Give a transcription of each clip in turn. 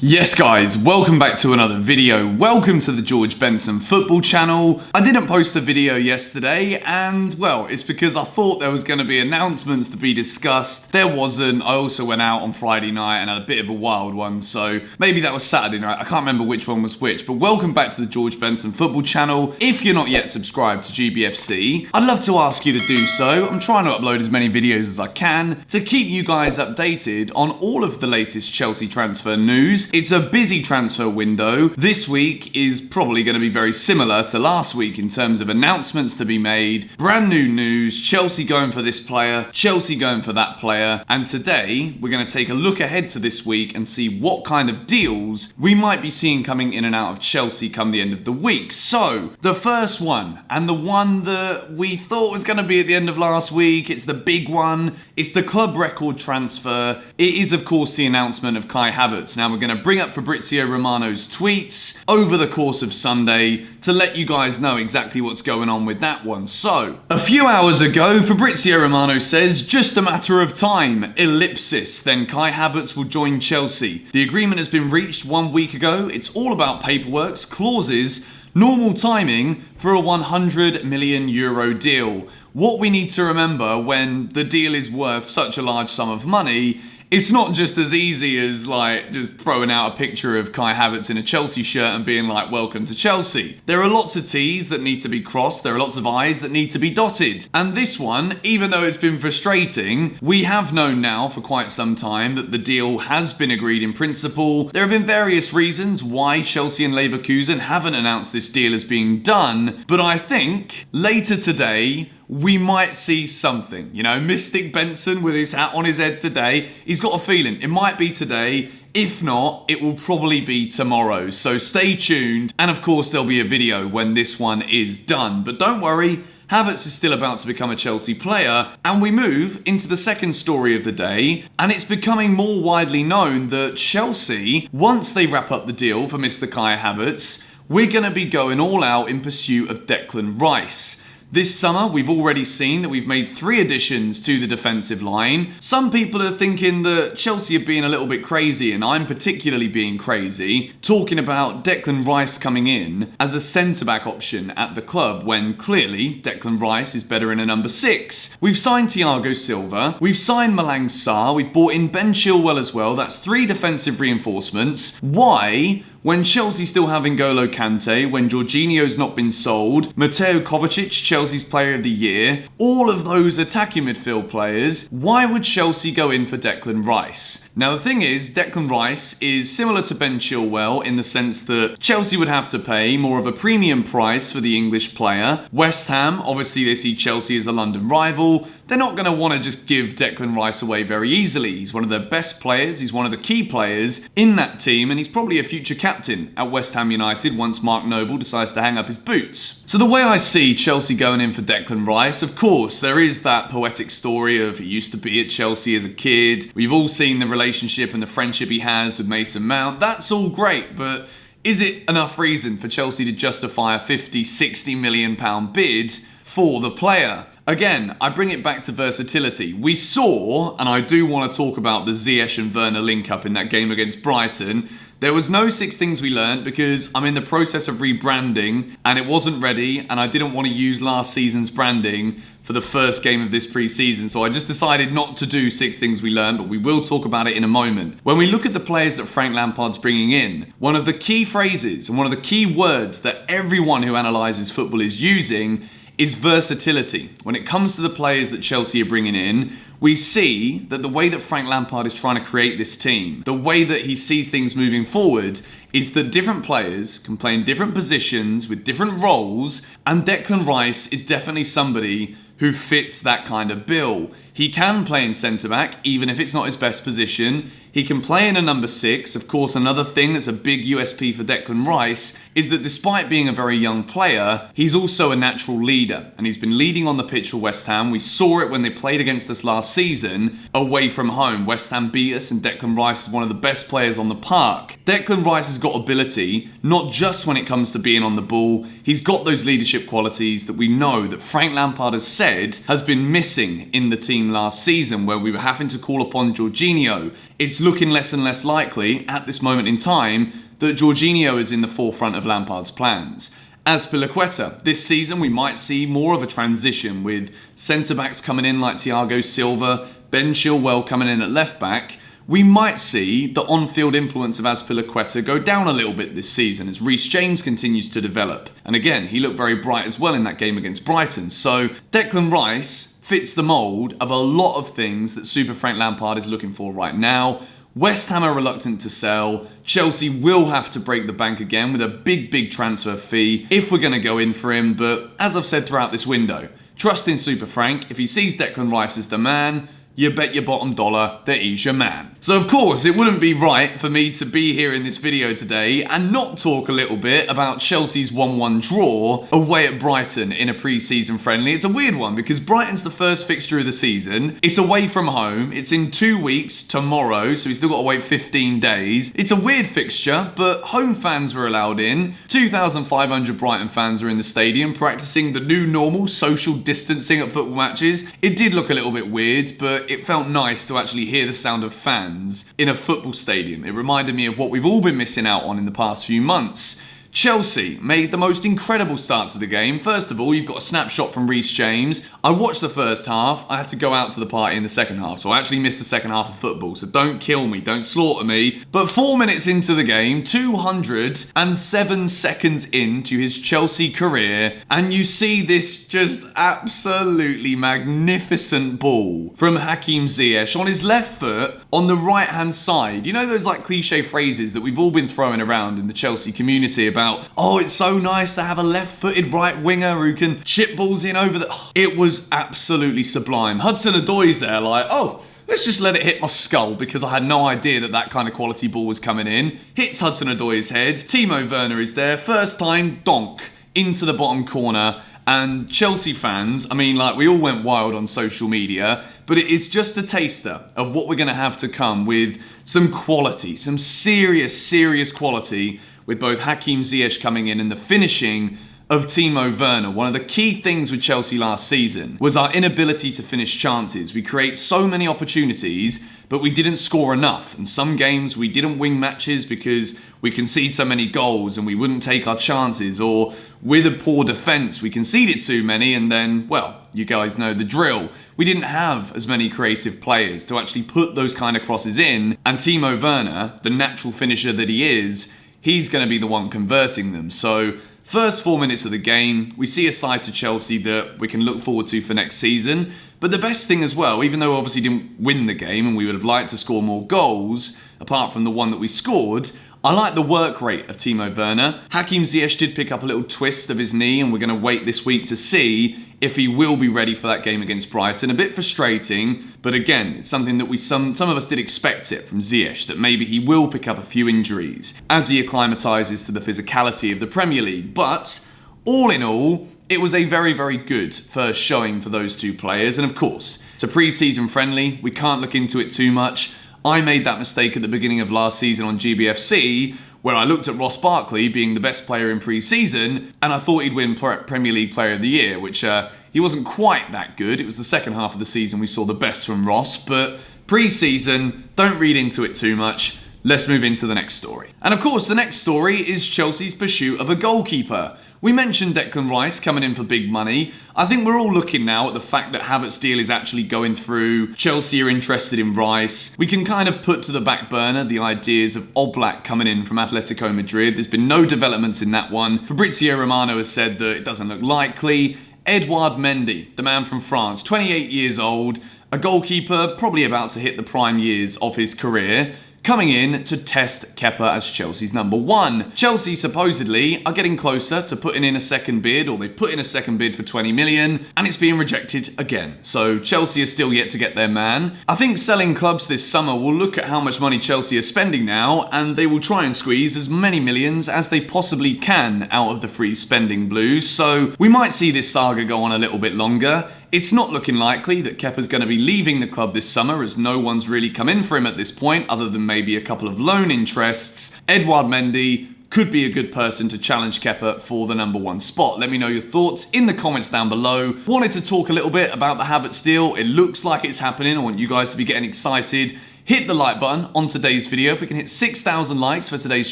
Yes guys, welcome back to another video. Welcome to the George Benson football channel. I didn't post a video yesterday and well, it's because I thought there was going to be announcements to be discussed. There wasn't. I also went out on Friday night and had a bit of a wild one, so maybe that was Saturday night. I can't remember which one was which, but welcome back to the George Benson football channel. If you're not yet subscribed to GBFC, I'd love to ask you to do so. I'm trying to upload as many videos as I can to keep you guys updated on all of the latest Chelsea transfer news. It's a busy transfer window. This week is probably going to be very similar to last week in terms of announcements to be made, brand new news, Chelsea going for this player, Chelsea going for that player, and today we're going to take a look ahead to this week and see what kind of deals we might be seeing coming in and out of Chelsea come the end of the week. So, the first one, and the one that we thought was going to be at the end of last week, it's the big one, it's the club record transfer. It is of course the announcement of Kai Havertz. Now we're going to bring up Fabrizio Romano's tweets over the course of Sunday to let you guys know exactly what's going on with that one. So, a few hours ago, Fabrizio Romano says, just a matter of time, ellipsis, then Kai Havertz will join Chelsea. The agreement has been reached 1 week ago. It's all about paperwork, clauses, normal timing for a €100 million deal. What we need to remember when the deal is worth such a large sum of money, it's not just as easy as like just throwing out a picture of Kai Havertz in a Chelsea shirt and being like, welcome to Chelsea. There are lots of T's that need to be crossed. There are lots of I's that need to be dotted. And this one, even though it's been frustrating, we have known now for quite some time that the deal has been agreed in principle. There have been various reasons why Chelsea and Leverkusen haven't announced this deal as being done. But I think later today, we might see something. You know, Mystic Benson with his hat on his head today, he's got a feeling it might be today. If not, it will probably be tomorrow. So stay tuned. And of course, there'll be a video when this one is done. But don't worry, Havertz is still about to become a Chelsea player, and we move into the second story of the day, and it's becoming more widely known that Chelsea, once they wrap up the deal for Mr. Kai Havertz, we're going to be going all out in pursuit of Declan Rice. This summer, we've already seen that we've made 3 additions to the defensive line. Some people are thinking that Chelsea are being a little bit crazy, and I'm particularly being crazy, talking about Declan Rice coming in as a centre-back option at the club, when clearly Declan Rice is better in a number 6. We've signed Thiago Silva, we've signed Malang Sarr, we've brought in Ben Chilwell as well. That's 3 defensive reinforcements. Why? When Chelsea's still having N'Golo Kante, when Jorginho's not been sold, Mateo Kovacic, Chelsea's player of the year, all of those attacking midfield players, why would Chelsea go in for Declan Rice? Now the thing is, Declan Rice is similar to Ben Chilwell in the sense that Chelsea would have to pay more of a premium price for the English player. West Ham, obviously they see Chelsea as a London rival. They're not going to want to just give Declan Rice away very easily. He's one of their best players, he's one of the key players in that team, and he's probably a future captain at West Ham United once Mark Noble decides to hang up his boots. So the way I see Chelsea going in for Declan Rice, of course, there is that poetic story of he used to be at Chelsea as a kid. We've all seen the relationship and the friendship he has with Mason Mount. That's all great, but is it enough reason for Chelsea to justify a £50-60 million bid for the player? Again, I bring it back to versatility. We saw, and I do want to talk about the Ziyech and Werner link-up in that game against Brighton. There was no 6 things we learned because I'm in the process of rebranding and it wasn't ready, and I didn't want to use last season's branding for the first game of this pre-season. So I just decided not to do 6 things we learned, but we will talk about it in a moment. When we look at the players that Frank Lampard's bringing in, one of the key phrases and one of the key words that everyone who analyses football is using is versatility. When it comes to the players that Chelsea are bringing in, we see that the way that Frank Lampard is trying to create this team, the way that he sees things moving forward, is that different players can play in different positions with different roles, and Declan Rice is definitely somebody who fits that kind of bill. He can play in centre-back, even if it's not his best position. He can play in a number 6. Of course, another thing that's a big USP for Declan Rice is that despite being a very young player, he's also a natural leader. And he's been leading on the pitch for West Ham. We saw it when they played against us last season, away from home. West Ham beat us and Declan Rice is one of the best players on the park. Declan Rice has got ability, not just when it comes to being on the ball. He's got those leadership qualities that we know that Frank Lampard has said has been missing in the team last season, where we were having to call upon Jorginho. It's it's looking less and less likely at this moment in time that Jorginho is in the forefront of Lampard's plans. As per Laqueta, this season we might see more of a transition with centre-backs coming in like Thiago Silva, Ben Chilwell coming in at left-back. We might see the on-field influence of Azpilicueta go down a little bit this season as Reece James continues to develop. And again, he looked very bright as well in that game against Brighton. So Declan Rice fits the mould of a lot of things that Super Frank Lampard is looking for right now. West Ham are reluctant to sell. Chelsea will have to break the bank again with a big transfer fee if we're going to go in for him. But as I've said throughout this window, trust in Super Frank. If he sees Declan Rice as the man, you bet your bottom dollar that he's your man. So of course, it wouldn't be right for me to be here in this video today and not talk a little bit about Chelsea's 1-1 draw away at Brighton in a pre-season friendly. It's a weird one because Brighton's the first fixture of the season. It's away from home. It's in 2 weeks tomorrow, so we've still got to wait 15 days. It's a weird fixture, but home fans were allowed in. 2,500 Brighton fans are in the stadium practicing the new normal social distancing at football matches. It did look a little bit weird, but it felt nice to actually hear the sound of fans in a football stadium. It reminded me of what we've all been missing out on in the past few months. Chelsea made the most incredible start to the game. First of all, you've got a snapshot from Reece James. I watched the first half. I had to go out to the party in the second half, so I actually missed the second half of football. So don't kill me, don't slaughter me. But 4 minutes into the game, 207 seconds into his Chelsea career, and you see this just absolutely magnificent ball from Hakim Ziyech on his left foot on the right-hand side. You know those like cliche phrases that we've all been throwing around in the Chelsea community about, oh, it's so nice to have a left-footed right winger who can chip balls in over the... It was absolutely sublime. Hudson-Odoi's there like, oh, let's just let it hit my skull because I had no idea that that kind of quality ball was coming in. Hits Hudson-Odoi's head. Timo Werner is there. First time, donk, into the bottom corner. And Chelsea fans, I mean, like, we all went wild on social media, but it is just a taster of what we're going to have to come with some quality, some serious quality with both Hakim Ziyech coming in and the finishing of Timo Werner. One of the key things with Chelsea last season was our inability to finish chances. We create so many opportunities, but we didn't score enough. And some games we didn't win matches because we concede so many goals and we wouldn't take our chances, or with a poor defence we conceded too many and then, well, you guys know the drill. We didn't have as many creative players to actually put those kind of crosses in, and Timo Werner, the natural finisher that he is, he's going to be the one converting them. So first 4 minutes of the game, we see a side to Chelsea that we can look forward to for next season. But the best thing as well, even though we obviously didn't win the game and we would have liked to score more goals, apart from the one that we scored, I like the work rate of Timo Werner. Hakim Ziyech did pick up a little twist of his knee, and we're going to wait this week to see if he will be ready for that game against Brighton. A bit frustrating, but again, it's something that some of us did expect it from Ziyech, that maybe he will pick up a few injuries as he acclimatises to the physicality of the Premier League. But all in all, it was a very good first showing for those two players. And of course, it's a pre-season friendly. We can't look into it too much. I made that mistake at the beginning of last season on GBFC, where I looked at Ross Barkley being the best player in pre-season, and I thought he'd win Premier League Player of the Year, which he wasn't quite that good. It was the second half of the season we saw the best from Ross, but pre-season, don't read into it too much. Let's move into the next story. And of course, the next story is Chelsea's pursuit of a goalkeeper. We mentioned Declan Rice coming in for big money. I think we're all looking now at the fact that HAVERTZ deal is actually going through. Chelsea are interested in Rice. We can kind of put to the back burner the ideas of Oblak coming in from Atletico Madrid. There's been no developments in that one. Fabrizio Romano has said that it doesn't look likely. Edouard Mendy, the man from France, 28 years old, a goalkeeper probably about to hit the prime years of his career, coming in to test Kepa as Chelsea's number one. Chelsea supposedly are getting closer to putting in a second bid, or they've put in a second bid for 20 million, and it's being rejected again. So Chelsea is still yet to get their man. I think selling clubs this summer will look at how much money Chelsea are spending now, and they will try and squeeze as many millions as they possibly can out of the free spending blues. So we might see this saga go on a little bit longer. It's not looking likely that Kepa's going to be leaving the club this summer, as no one's really come in for him at this point, other than maybe a couple of loan interests. Edouard Mendy could be a good person to challenge Kepa for the number one spot. Let me know your thoughts in the comments down below. Wanted to talk a little bit about the HAVERTZ deal. It looks like it's happening. I want you guys to be getting excited. hit the like button on today's video. If we can hit 6,000 likes for today's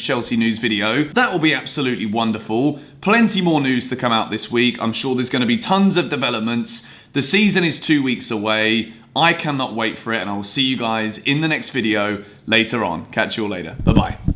Chelsea news video, that will be absolutely wonderful. Plenty more news to come out this week. I'm sure there's going to be tons of developments. The season is 2 weeks away. I cannot wait for it, and I will see you guys in the next video later on. Catch you all later. Bye-bye.